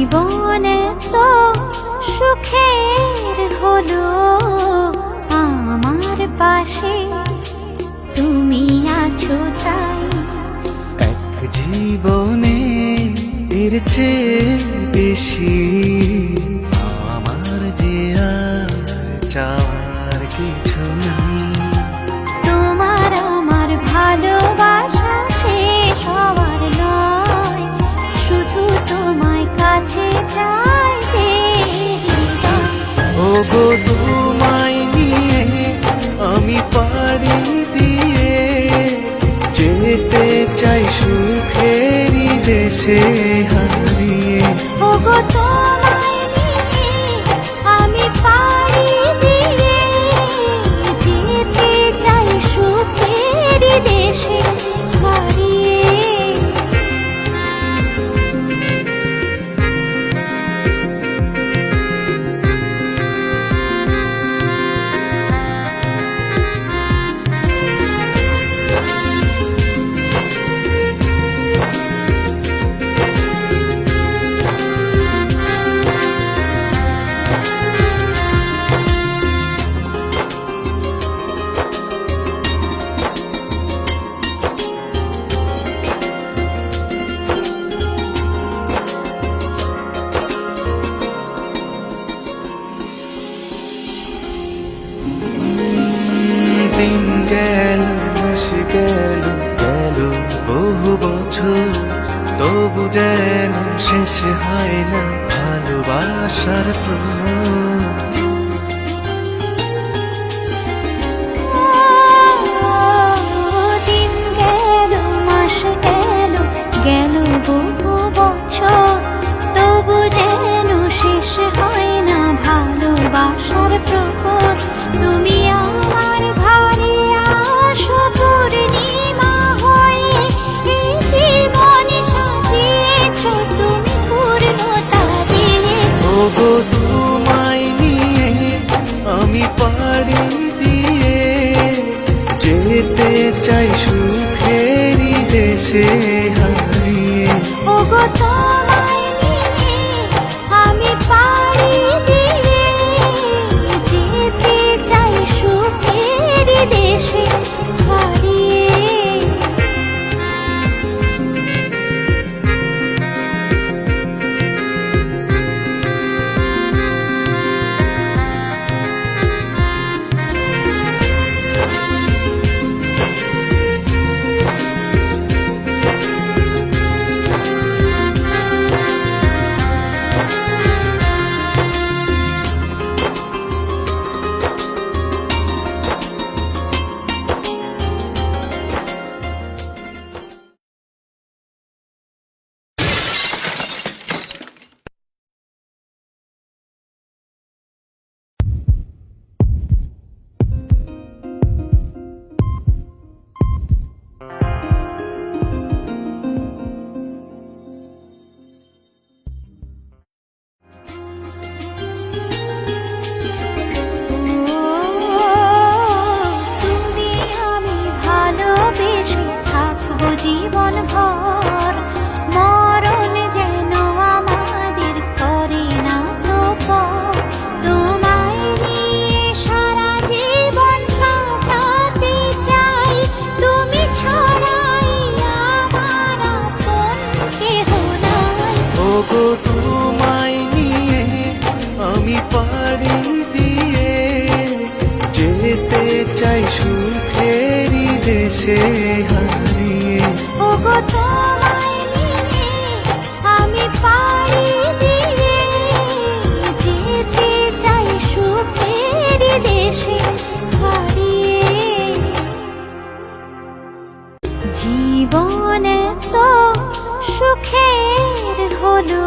জীবনে তো সুখের হলো আমার পাশে তুমি আছো তাই। এক জীবনে এর চেয়ে বেশি আমার যে আর চাওয়ার কিছু নেই। তোমার আমার ভালোবাসা শেষ হওয়ার নয়, শুধু তোমায় কাছে চাই যে হৃদয়। ওগো তোমায় নিয়ে আমি পাড়ি দিয়ে যেতে চাই সুখেরই দেশে হারিয়ে। ওগো তোমায় নিয়ে আমি পাড়ি দিয়ে যেতে চাই সুখের দেশে হারিয়ে। দিন গেল মাস গেল গেল বহু বছর, তবু যেন শেষ হয় না ভালোবাসার প্রহর। দিন গেল মাস গেল গেল বহু বছর, তবু যেন শেষ হয় না ভালোবাসার প্রহর। তুমি আমার ঘরে আসো পূর্ণিমা হয়ে, এই জীবন সাজিয়েছ তুমি পূর্ণতা দিয়ে। ওগো তোমায় নিয়ে আমি পাড়ি দিয়ে যেতে চাই সুখেরই দেশে হারিয়ে। ওগো তোমায় নিয়ে আমি পাড়ি দিয়ে যেতে চাই সুখের দেশে হারিয়ে। তুমি আমি ভালোবেসে থাকবো জীবন ভর, মরণ যেন আমাদের করে না তো পর। তোমায় নিয়ে সারা জীবন কাটাতে চাই, তুমি ছাড়াই আমার আপন কেহ নাই। ওগো তোমায় নিয়ে আমি পাড়ি দিয়ে যেতে চাই সুখেরই দেশে হারিয়ে। ওগো তোমায় নিয়ে আমি পাড়ি দিয়ে যেতে চাই সুখের দেশে হারিয়ে। জীবনে তো সুখের হলো